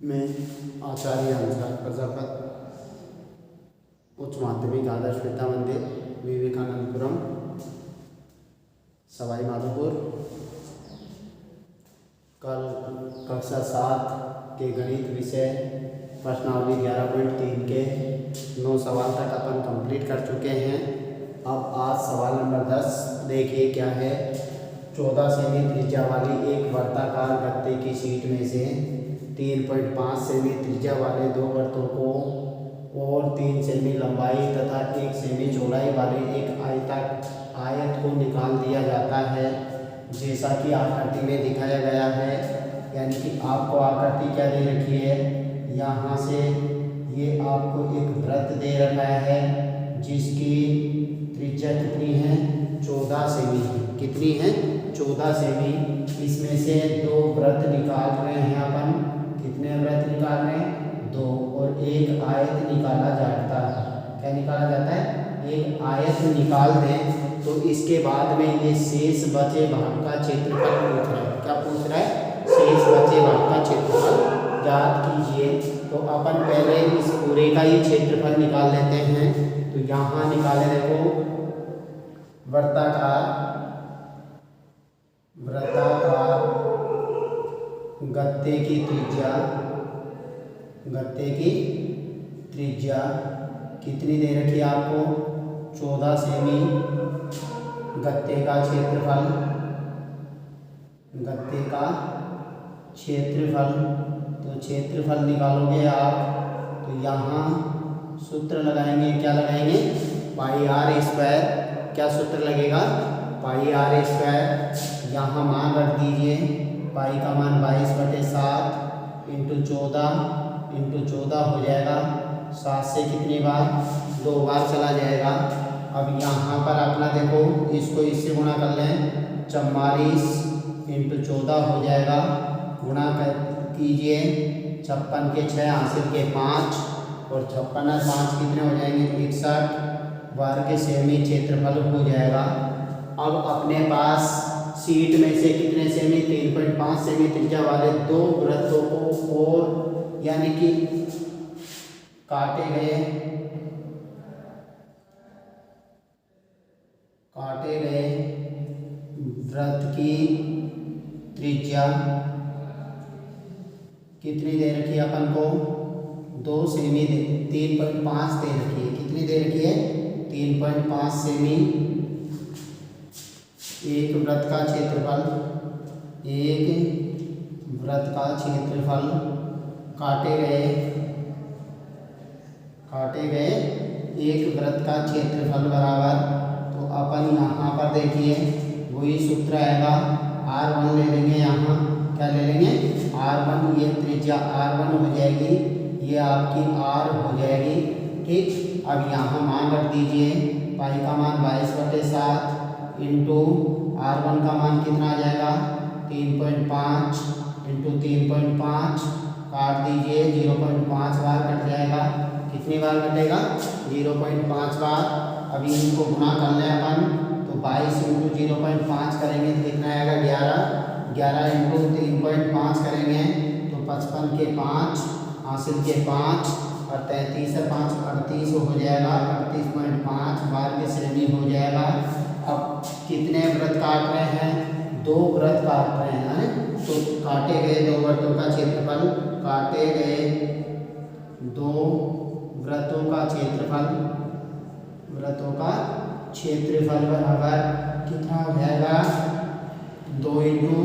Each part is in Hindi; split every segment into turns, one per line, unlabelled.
मैं आचार्य अंशकाल प्रजापत उच्च माध्यमिक आदर्श विद्या मंदिर विवेकानंदपुरम सवाई माधोपुर कल कक्षा 7 के गणित विषय प्रश्नावली 11.3 के 9 सवाल तक अपन कंप्लीट कर चुके हैं। अब आज सवाल नंबर 10 देखिए क्या है। 14 सेमी त्रिज्या वाली एक वर्ताकार गत्ते की शीट में से 3.5 सेमी त्रिज्या वाले दो वृत्तों को और 3 सेमी लंबाई तथा 1 सेमी चौड़ाई वाले एक आयत को निकाल दिया जाता है जैसा कि आकृति में दिखाया गया है। यानी कि आपको आकृति क्या दे रखी है, यहाँ से ये आपको एक वृत्त दे रखा है जिसकी त्रिज्या कितनी है, 14 सेमी है। कितनी है, 14 सेमी। इसमें से दो वृत्त निकाल रहे हैं अपन। कितने वृत्त निकाल रहे हैं, 2, और एक आयत निकाला जाता है। क्या निकाला जाता है, एक आयत निकाल दें तो इसके बाद में ये शेष बचे भाग का क्षेत्रफल पूछ रहा है। क्या पूछ रहा है, शेष बचे भाग का क्षेत्रफल ज्ञात कीजिए। तो अपन पहले इस पूरे का ही क्षेत्रफल निकाल लेते हैं। तो यहाँ निकाले, देखो वृत्ताकार गत्ते की त्रिज्या कितनी दे रखी है आपको, 14 सेमी। गत्ते का क्षेत्रफल तो क्षेत्रफल निकालोगे आप तो यहाँ सूत्र लगाएंगे। क्या लगाएंगे, पाई आर स्क्वायर। क्या सूत्र लगेगा, पाई आर स्क्वायर। यहाँ मान रख दीजिए, पाई का मान 22/7 इंटू 14 हो जाएगा। 7 से कितनी बार, 2 बार चला जाएगा। अब यहाँ पर अपना देखो, इसको इससे गुणा कर लें, 44 इंटू 14 हो जाएगा। गुणा कीजिए, 56 के 6 हासिल के 5 और 56 और 5 कितने हो जाएंगे, 61 वर्ग सेमी क्षेत्रफल हो जाएगा। अब अपने पास शीट में से कितने सेमी, 3.5 सेमी त्रिज्या वाले दो वृत्तों को और यानी कि काटे गए वृत्त की त्रिज्या कितनी दे रखी है अपन को, 2 सेमी 3.5 दे रखी है। कितनी दे रखी है, 3.5 सेमी। एक वृत्त का क्षेत्रफल काटे गए एक वृत्त का क्षेत्रफल बराबर, तो अपन यहाँ पर देखिए वही सूत्र आएगा, R1 ले लेंगे। यहाँ क्या ले लेंगे, R1। ये त्रिज्या R1 हो जाएगी, ये आपकी R हो जाएगी। ठीक, अब यहाँ मान रख दीजिए, पाई का मान 22/7 इंटू R1 का मान कितना आ जाएगा, 3.5 इंटू 3.5 काट दीजिए, 0.5 बार कट जाएगा। कितनी बार कटेगा, 0.5 बार। अभी इनको गुणा कर लें अपन, तो 22 इंटू 0.5 करेंगे तो कितना आएगा, 11 इंटू 3.5 करेंगे तो 55 के 5 हासिल के 5 और 33 और 5 38 हो जाएगा। 38.5 वर्ग सेमी हो जाएगा। अब कितने वृत्त काट रहे हैं, 2 वृत्त काट रहे हैं। तो काटे गए 2 वृत्तों का क्षेत्रफल, काटे गए 2 वृत्तों का क्षेत्रफल बराबर कितना हो जाएगा, 2 इंटू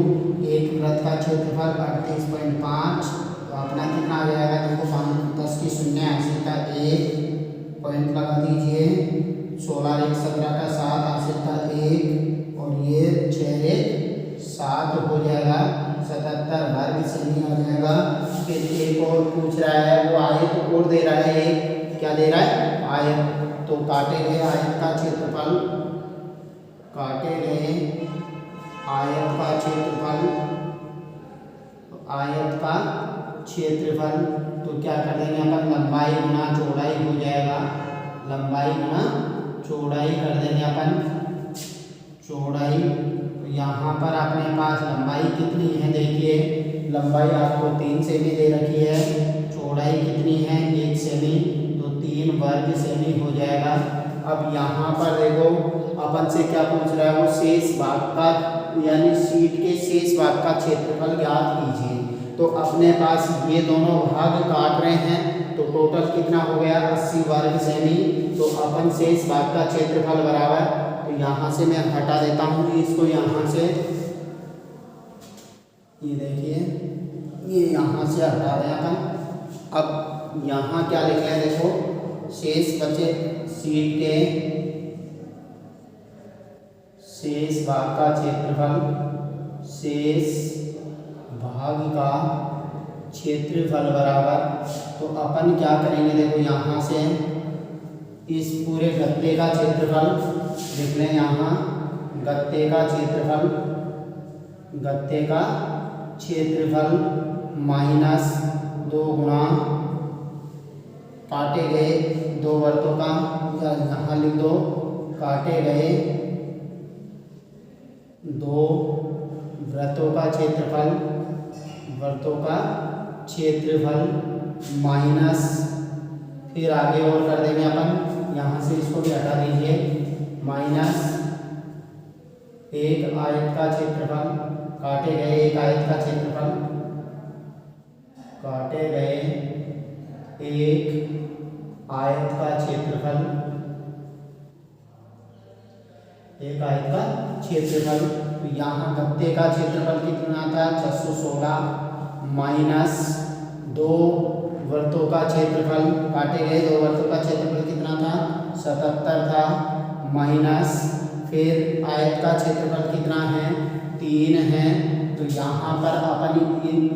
1 वृत्त का क्षेत्रफल 38.5। तो अपना कितना आ जाएगा, देखो 10 की शून्य हासिल का 1 पॉइंट लगा दीजिए, 16 और 1 17 का 7 हासिल का 1 और ये 6 1 7 हो जाएगा। 77 वर्ग सेमी आ जाएगा। फिर एक और पूछ रहा है, वो आयत और दे रहा है, एक क्या दे रहा है, आयत। तो काटे गए आयत का क्षेत्रफल तो क्या कर देंगे अपन, लंबाई गुना चौड़ाई हो जाएगा। लंबाई गुना चौड़ाई कर देंगे अपन, चौड़ाई। तो यहाँ पर अपने पास लंबाई कितनी है, देखिए लंबाई आपको 3 सेमी दे रखी है, चौड़ाई कितनी है 1 सेमी, तो 3 वर्ग सेमी हो जाएगा। अब यहाँ पर देखो अपन से क्या पूछ रहा है, वो शेष भाग का यानी शीट के शेष भाग का क्षेत्रफल ज्ञात कीजिए। तो अपने पास ये दोनों भाग काट रहे हैं, तो टोटल कितना हो गया 80 वर्ग सेमी। तो अपन शेष भाग का क्षेत्रफल बराबर, तो यहाँ से मैं हटा देता हूँ इसको यहाँ से, ये देखिए ये यहाँ से हटा दें अपन। अब यहाँ क्या लिख रहे हैं देखो, शेष बचे शीट के शेष भाग का क्षेत्रफल, शेष भाग का क्षेत्रफल बराबर, तो अपन क्या करेंगे देखो यहाँ से इस पूरे गत्ते का क्षेत्रफल लिख लें, यहाँ गत्ते का क्षेत्रफल, गत्ते का क्षेत्रफल माइनस 2 गुणा काटे गए 2 वृत्तों का, या यहाँ लिख दो काटे गए 2 वृत्तों का क्षेत्रफल, वृत्तों का क्षेत्रफल माइनस, फिर आगे और कर देंगे अपन, यहाँ से इसको भी हटा दीजिए, माइनस 1 आयत का क्षेत्रफल, काटे गए 1 आयत का क्षेत्रफल, काटे गए 1 आयत का क्षेत्रफल, 1 आयत का क्षेत्रफल। तो यहाँ गत्ते का क्षेत्रफल कितना था 616 माइनस 2 वृत्तों का क्षेत्रफल, काटे गए 2 वृत्तों का क्षेत्रफल कितना था 77 था, माइनस फिर आयत का क्षेत्रफल कितना है 3 है। तो यहाँ पर अपन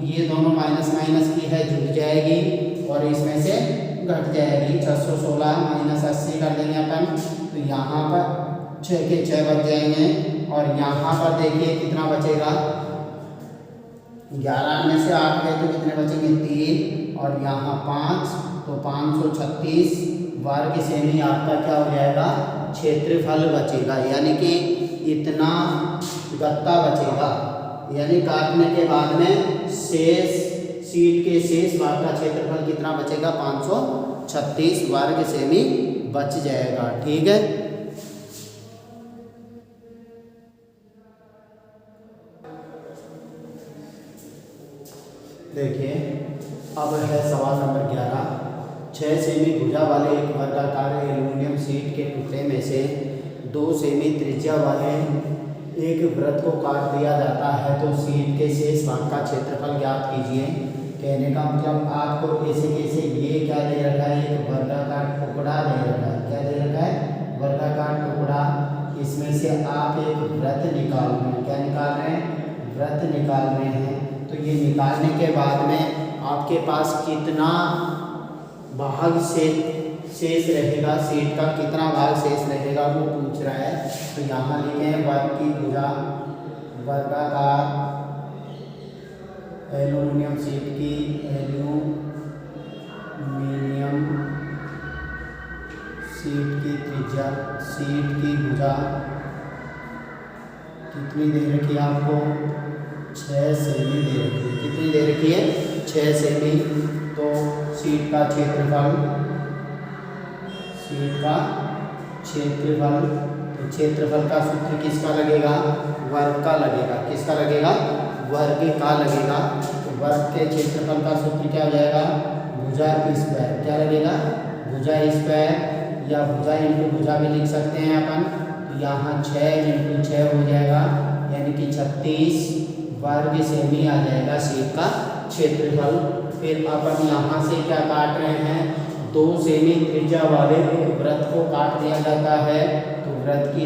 ये दोनों माइनस माइनस की है जुड़ जाएगी और इसमें से घट जाएगी, 616 माइनस 80 कर देंगे अपन, तो यहाँ पर 6 के 6 बच जाएंगे। और यहाँ पर देखिए कितना बचेगा, 11 में से 8 गए तो कितने बचेंगे 3, और यहाँ 5, तो 536 वर्ग सेमी आपका क्या हो जाएगा क्षेत्रफल बचेगा, यानी कि इतना गत्ता बचेगा, यानी काटने के बाद में शेष शीट के शेष भाग का क्षेत्रफल कितना बचेगा 536 वर्ग सेमी बच जाएगा। ठीक है, देखिए अब है सवाल नंबर 11। 6 सेमी भुजा वाले एक वर्गाकार एल्यूमिनियम शीट के टुकड़े में से 2 सेमी त्रिज्या वाले एक वृत्त को काट दिया जाता है, तो शीट के शेष भाग का क्षेत्रफल ज्ञात कीजिए। कहने का मतलब आपको ऐसे कैसे ये क्या दे रखा है, एक वर्गाकार टुकड़ा दे रखा है, क्या दे रखा है वर्गाकार टुकड़ा, इसमें से आप एक वृत्त निकाल रहे हैं, क्या निकाल रहे हैं वृत्त निकाल रहे हैं। तो ये निकालने के बाद में आपके पास कितना भाग से शेष रहेगा, शीट का कितना भाग शेष रहेगा वो पूछ रहा है। तो यहाँ लिखे हैं वर्ग की भुजा, वर्गाकार एल्यूमिनियम शीट की, एल्यूमिनियम शीट की त्रिज्या, शीट की भुजा कितनी दे रखी है आपको 6 सेमी दे रखी है, कितनी दे रखी है 6 सेमी। तो शीट का क्षेत्रफल, शीट का क्षेत्रफल, तो क्षेत्रफल का सूत्र किसका लगेगा वर्ग का लगेगा, किसका लगेगा वर्ग का लगेगा। तो वर्ग के क्षेत्रफल का सूत्र क्या हो जाएगा भुजा स्क्वायर, क्या लगेगा भुजा स्क्वायर, या भुजा इंटू भुजा भी लिख सकते हैं अपन। तो यहाँ 6 इंटू 6 हो जाएगा, यानी कि 36 वर्ग सेमी आ जाएगा शीट का क्षेत्रफल। फिर अपन यहाँ से क्या काट रहे हैं 2 सेमी त्रिज्या वाले एक वृत्त को काट दिया जाता है। तो वृत्त की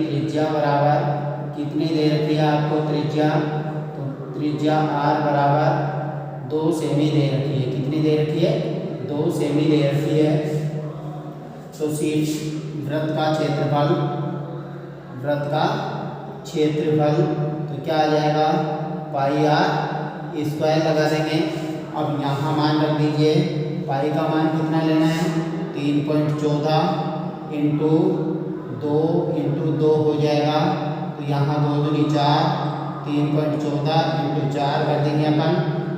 त्रिज्या बराबर कितनी दे रखी है आपको त्रिज्या, तो त्रिज्या r बराबर 2 सेमी दे रखी है, कितनी दे रखी है 2 सेमी दे रखी है। तो शीट वृत्त का क्षेत्रफल, वृत्त का क्षेत्रफल तो क्या आ जाएगा पाई r स्क्वायर लगा देंगे। अब यहाँ मान रख दीजिए, पाई का मान कितना लेना है 3.14 इंटू 2 हो जाएगा। तो यहाँ 2 दूनी 4, 3.14 इंटू 4 कर देंगे अपन,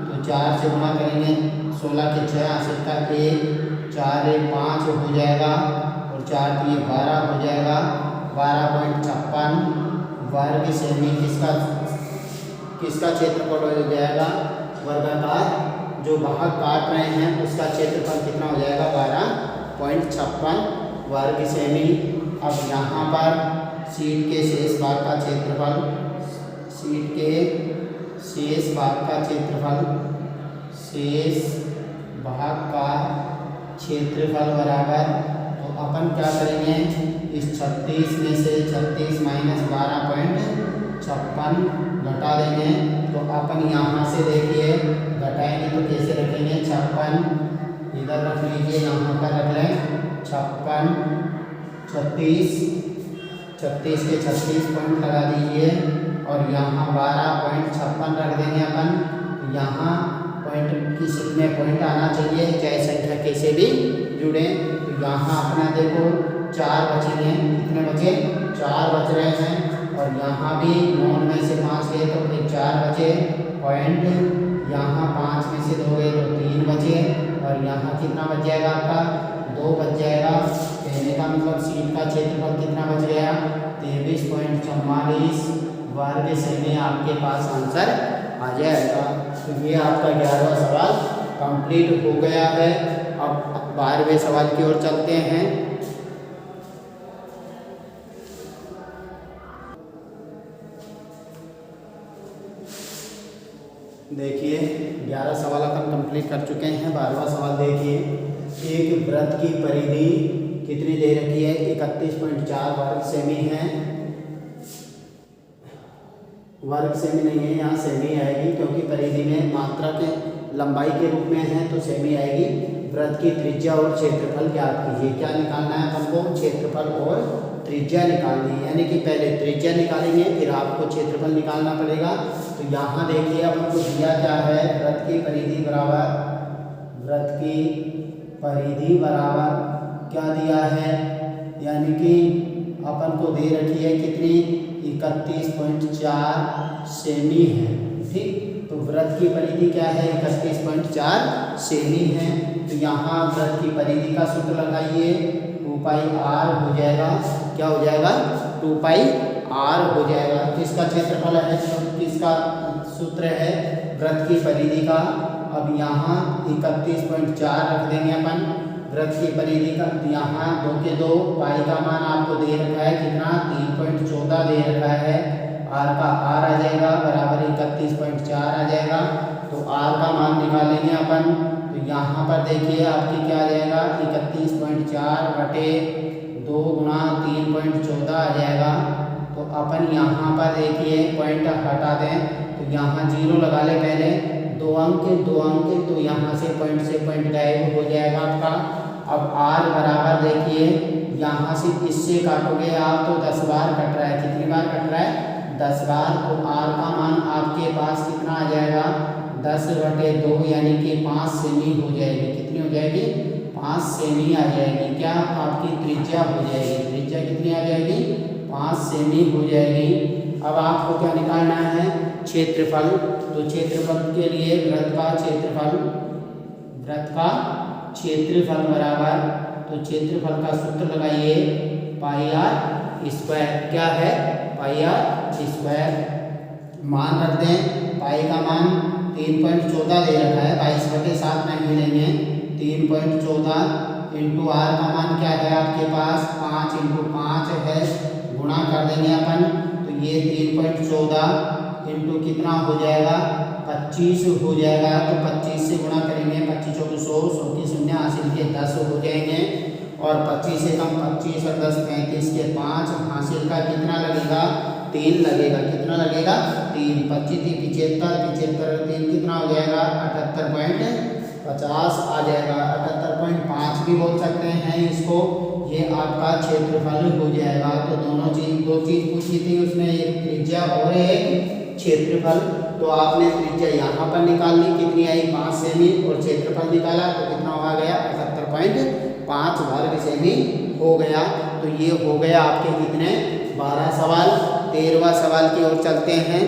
तो 4 से गुणा करेंगे, 16 के 6 हासिल का 1, 4 1 5 हो जाएगा, और 4 3 12 हो जाएगा। 12.56 वर्ग सेमी किसका क्षेत्रफल हो जाएगा? वर्गाकार जो भाग काट रहे हैं उसका क्षेत्रफल कितना हो जाएगा? 12.56 वर्ग सेमी। अब यहाँ पर शीट के शेष भाग का क्षेत्रफल, शीट के शेष भाग का क्षेत्रफल, शेष भाग का क्षेत्रफल बराबर, तो अपन क्या करेंगे, इस 36 में से 36 माइनस 12.56 घटा देंगे, तो अपन यहाँ से देखिए घटाएंगे तो कैसे रखेंगे, 56 इधर रख लीजिए, यहाँ पर रख लें 56, 36 के 36 पॉइंट लगा दीजिए, और यहाँ 12.56 रख देंगे अपन। यहाँ पॉइंट की सूची में पॉइंट आना चाहिए, चाहे संख्या कैसे भी जुड़े। तो यहाँ अपना देखो 4 बचेंगे, कितने बचे? 4 बच रहे हैं, और यहाँ भी 9 में से 5 गए तो फिर 4 बचे पॉइंट, यहाँ 5 में से 2 गए तो 3 बचे, और यहाँ कितना बच जाएगा आपका? 2 बच जाएगा। कहने का मतलब शीट का क्षेत्रफल कितना बच गया? 23.44 वर्ग सेमी आपके पास आंसर आ जाएगा। तो ये आपका 11वां सवाल कंप्लीट हो गया है। अब 12वें सवाल की ओर चलते हैं। देखिए 11 सवाल अपन कंप्लीट कर चुके हैं। 12वां सवाल देखिए, एक वृत्त की परिधि कितनी दे रखी है? 31.4 वर्ग सेमी है। वर्ग सेमी नहीं है, यहाँ सेमी आएगी, क्योंकि परिधि में मात्रा के लंबाई के रूप में है तो सेमी आएगी। वृत्त की त्रिज्या और क्षेत्रफल ज्ञात कीजिए। क्या निकालना है अपन को? क्षेत्रफल और त्रिज्या निकालनी है, यानी कि पहले त्रिज्या निकालेंगे फिर आपको क्षेत्रफल निकालना पड़ेगा। तो यहाँ देखिए अपन को दिया क्या है, वृत्त की परिधि बराबर, वृत्त की परिधि बराबर क्या दिया है, यानी कि अपन को दे रखी है कितनी? 31.4 सेमी है। ठीक, तो वृत्त की परिधि क्या है? 31.4 सेमी है। तो यहाँ वृत्त की परिधि का सूत्र लगाइए, 2πr हो जाएगा। क्या हो जाएगा? 2πr हो जाएगा। किसका क्षेत्रफल है? किसका सूत्र है? वृत्त की परिधि का। अब यहाँ 31.4 रख देंगे अपन वृत्त की परिधि का। यहाँ 2 के 2 पाई का मान आपको दे रखा है कितना? 3.14 दे रखा है। r का r आ जाएगा बराबर 31.4 आ जाएगा। तो r का मान निकालेंगे अपन। तो यहाँ पर देखिए आपकी क्या आ जाएगा? 31.4 बटे 2 गुणा 3.14 आ जाएगा। तो अपन यहाँ पर देखिए पॉइंट हटा दें, तो यहाँ 0 लगा ले पहले, 2 अंक, तो यहाँ से पॉइंट गायब हो जाएगा आपका। अब r बराबर देखिए यहाँ से इससे काटोगे आप तो 10 बार कट रहा है। कितनी बार कट रहा है? 10 बार। तो r का मान आपके पास कितना आ जाएगा? 10/2 यानी कि 5 सेमी हो जाएगी। कितनी हो जाएगी? 5 सेमी आ जाएगी। क्या? आपकी त्रिज्या हो जाएगी। त्रिज्या कितनी आ जाएगी? 5 सेमी हो जाएगी। अब आपको क्या निकालना है? क्षेत्रफल। तो क्षेत्रफल के लिए वृत्त का क्षेत्रफल बराबर, तो क्षेत्रफल का सूत्र लगाइए πr²। क्या है? πr²। मान रख दें, पाई का मान 3.14 दे रखा है, 22/7 नहीं लेंगे। 3.14 इंटू r का मान क्या है आपके पास? 5 इंटू 5 है, गुणा कर देंगे अपन। तो ये 3.14 इंटू कितना हो जाएगा? 25 हो जाएगा। तो 25 से गुणा करेंगे, 25 चौके 100, 100 के शून्य हासिल के 10 हो जाएंगे। और 25 से कम 25 और 10 35 के 5 हासिल का कितना लगेगा? 3 लगेगा। कितना लगेगा? 3। 25 3 75, 75 3 कितना हो जाएगा? 78.50 आ जाएगा। 78.5 भी बोल सकते हैं इसको। ये आपका क्षेत्रफल हो जाएगा। तो दो चीज पूछी थी उसमें, एक त्रिज्या और एक क्षेत्रफल। तो आपने त्रिज्या यहाँ पर निकाल ली, कितनी आई? 5 सेमी, और क्षेत्रफल निकाला तो कितना हो गया? 78.5 वर्ग सेमी हो गया। तो ये हो गया आपके कितने? 12 सवाल। 13वां सवाल की ओर चलते हैं।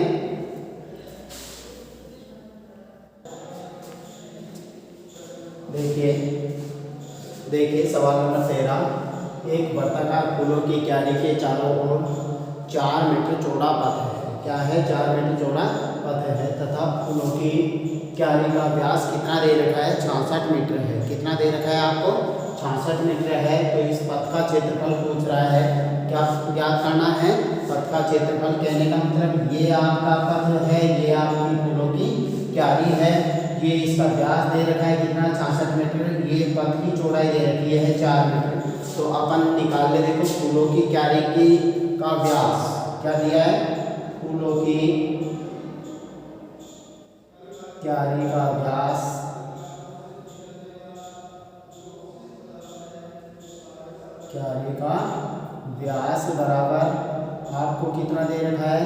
देखिए सवाल नंबर 13, एक वर्ताकार फूलों की क्यारी के चारों ओर 4 मीटर चौड़ा पथ है। क्या है? 4 मीटर चौड़ा पथ है तथा फूलों की क्यारी का व्यास कितना दे रखा है? 66 मीटर है। कितना दे रखा है आपको? 66 मीटर है। तो इस पथ का क्षेत्रफल पूछ रहा है। क्या ज्ञात करना है? पथ का क्षेत्रफल कहने का मतलब ये आपका पथ है, ये आपकी फूलों की क्यारी है, ये इसका व्यास दे रखा है कितना? 66 मीटर। ये पथ की चौड़ाई दे रखी है 4 मीटर। तो अपन निकाल ले, देखो फूलों की क्यारी की का व्यास क्या दिया है? फूलों की क्यारी का व्यास बराबर आपको कितना दे रखा है?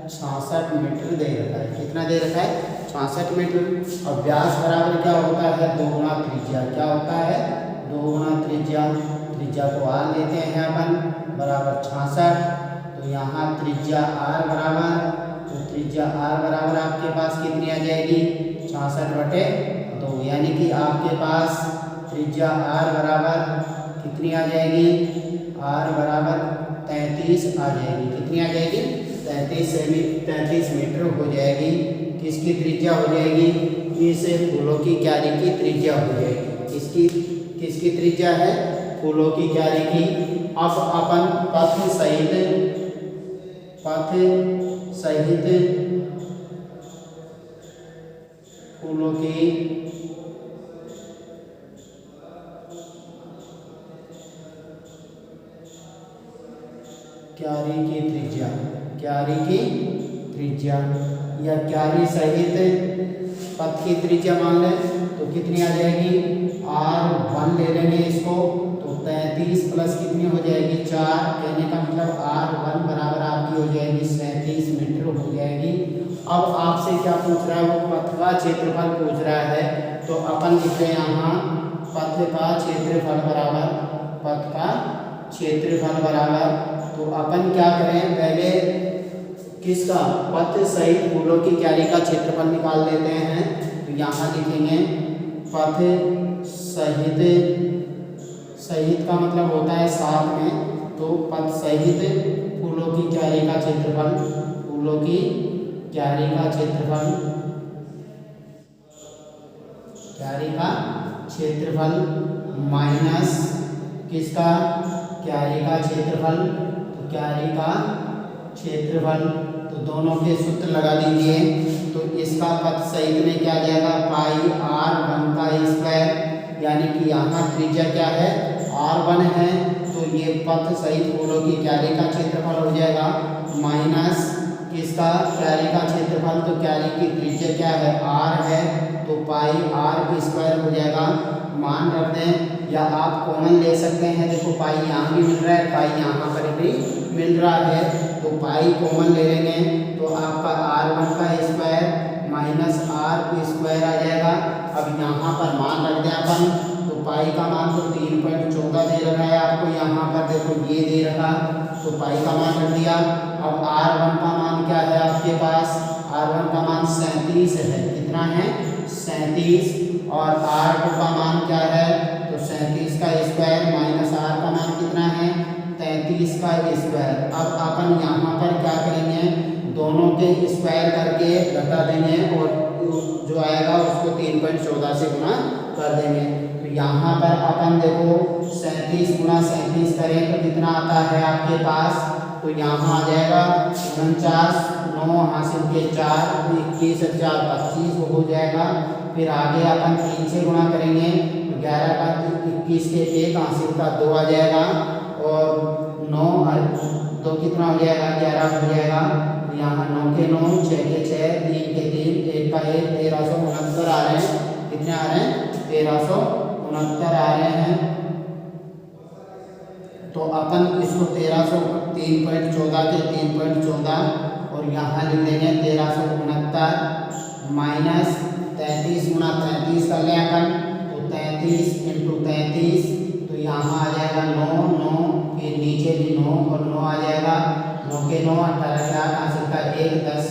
66 मीटर दे रखा है। कितना दे रखा है? 66 मीटर। और व्यास बराबर क्या होता है? 2 गुना त्रिज्या। क्या होता है? 2 गुना त्रिज्या। त्रिज्या को r लेते हैं अपन, बराबर 66। तो यहाँ त्रिज्या r बराबर, तो त्रिज्या r बराबर आपके पास कितनी आ जाएगी? 66/2। यानी कि आपके पास त्रिज्या r बराबर कितनी आ जाएगी? r बराबर 33 आ जाएगी। कितनी आ जाएगी? 33 मीटर हो जाएगी। किसकी त्रिज्या हो जाएगी? इस फूलों की क्यारी की त्रिज्या हो जाएगी। किसकी त्रिज्या है? फूलों की क्यारी की। अब अपन पथ सहित फूलों की क्यारी की त्रिज्या या क्यारी सहित पथ की त्रिज्या मान लें तो कितनी आ जाएगी? r1 ले लेंगे इसको, तो 33 प्लस कितनी हो जाएगी? 4। कहने का मतलब r1 बराबर आपकी हो जाएगी 37 मीटर हो जाएगी। अब आपसे क्या पूछ रहा है? वो पथ का क्षेत्रफल पूछ रहा है। तो अपन लिख रहे हैं यहाँ पथ का क्षेत्रफल बराबर। तो अपन क्या करें? पहले किसका? पथ सहित फूलों की क्यारी का क्षेत्रफल निकाल लेते हैं। तो यहाँ लिखेंगे पथ सहित का मतलब होता है साथ में। तो पथ सहित फूलों की क्यारी का क्षेत्रफल माइनस किसका? क्यारी का क्षेत्रफल। तो क्यारी का क्षेत्रफल, तो दोनों के सूत्र लगा दीजिए। तो इसका पथ सहित में क्या आ जाएगा? पाई r1 का स्क्वायर। यानी कि यहाँ त्रिज्या क्या है? r1 है। तो ये पथ सहित फूलों की क्यारी का क्षेत्रफल हो जाएगा माइनस किसका? क्यारी का क्षेत्रफल। तो क्यारी की त्रिज्या क्या है? r है। तो पाई r स्क्वायर हो जाएगा। मान रख दें या आप कॉमन ले सकते हैं। देखो पाई यहाँ भी मिल रहा है, पाई यहाँ पर भी मिल रहा है। तो पाई कॉमन ले लेंगे तो आपका r1 का स्क्वायर माइनस r स्क्वायर आ जाएगा। अब यहाँ पर मान रख दें अपन, तो पाई का मान तो 3.14 दे रखा है आपको। यहाँ पर देखो ये दे रखा, तो पाई का मान रख दिया। अब r1 का मान क्या है आपके पास? r1 का मान 37 है। कितना है? 37। और r2 का मान क्या है? तो 37 का स्क्वायर माइनस r का मान कितना है? 33 का स्क्वायर। अब अपन यहाँ पर क्या करेंगे? दोनों के स्क्वायर करके घटा देंगे और जो आएगा उसको 3.14 से गुना कर देंगे। तो यहाँ पर अपन देखो 37 गुना 37 करें तो कितना आता है आपके पास? तो यहाँ आ जाएगा 49, 9 हासिल के 4, 21 4 25 हो जाएगा। फिर आगे अपन 3 से गुणा करेंगे तो 11 का 21 के 1 हासिल का 2 आ जाएगा। और 9 2 कितना हो जाएगा? 11 हो जाएगा। यहाँ 9 के 9, 6 के 6, 3 के 3, 1 का 1, 1369 आ रहे हैं। कितने आ रहे हैं? 1369 आ रहे हैं। तो अपन इसको 3.14 के 3.14 और यहाँ लिख देंगे 1369 माइनस 33 गुना 33 कर लें अपन, तो 33 × 33, तो यहाँ आ जाएगा 9, 9 फिर नीचे भी 9 और 9 आ जाएगा। 9 के 9, 18 4 हासिल का 1 10,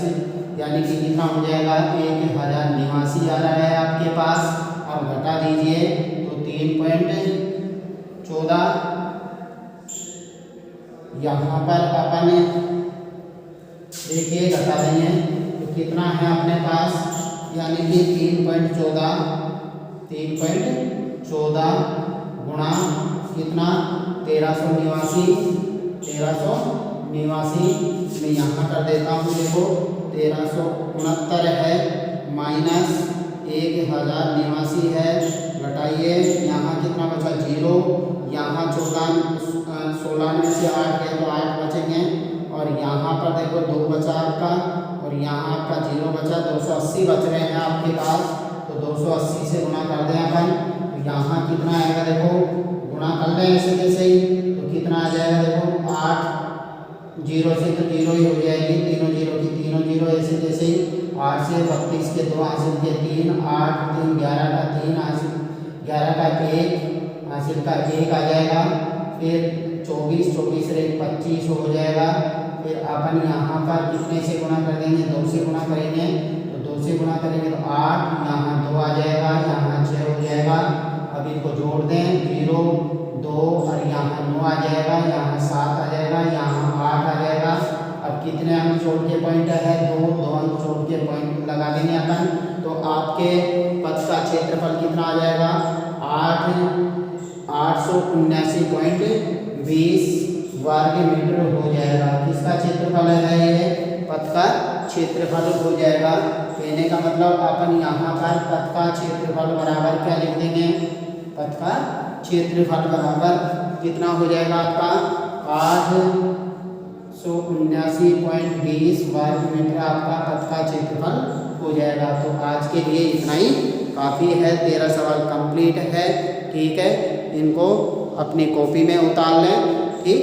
यानी कि कितना हो जाएगा? 1089 आ रहा है आपके पास। अब घटा दीजिए तो 3.14 14, यहाँ पर अपन देखिए घटा देंगे तो कितना है अपने पास, यानी कि 3.14 गुणा कितना 1389 मैं यहाँ कर देता हूँ। देखो 1369 है माइनस 1089 है, घटाइए यहाँ कितना बचा 0, यहाँ 16 में से 8 गए तो 8 बचेंगे, और यहाँ पर देखो 2 बचा आपका, और यहाँ आपका 0 बचा, 280 बच रहे हैं आपके पास, तो 280 से गुणा कर दें अपन, तो यहाँ कितना आएगा देखो, गुणा कर लें ऐसे जैसे ही, तो कितना आ जाएगा देखो 8, 0 से तो 0 ही हो जाएगी, तीनों 0 की तीनों 0 ऐसे जैसे ही, 8 से 32 के 2 हासिल के 3, 8 3 11 का 3 हासिल, 11 का 1 हासिल का 1 आ जाएगा, फिर 24 से 25 हो जाएगा। फिर अपन यहाँ पर कितने से गुणा कर देंगे, 2 से गुणा करेंगे, तो 2 से गुणा करेंगे तो 8, यहाँ 2 आ जाएगा, यहाँ 6 हो जाएगा। अब इनको जोड़ दें 0 2 और यहाँ 9 आ जाएगा, यहाँ 7 आ जाएगा, यहाँ 8 आ जाएगा। अब कितने अंक जोड़ के पॉइंट है, 2 अंक जोड़ के पॉइंट लगा देंगे अपन, तो आपके पथ का क्षेत्रफल कितना आ जाएगा 879.20 वर्ग मीटर हो जाएगा। किसका क्षेत्रफल है ये, पथ का क्षेत्रफल हो जाएगा। कहने का मतलब अपन यहाँ पर पथ का क्षेत्रफल बराबर क्या लिख देंगे, पथ का क्षेत्रफल बराबर कितना हो जाएगा आपका 879.20 वर्ग मीटर आपका पथ का क्षेत्रफल हो जाएगा। तो आज के लिए इतना ही काफ़ी है, 13 सवाल कंप्लीट है। ठीक है, इनको अपनी कॉपी में उतार लें। ठीक।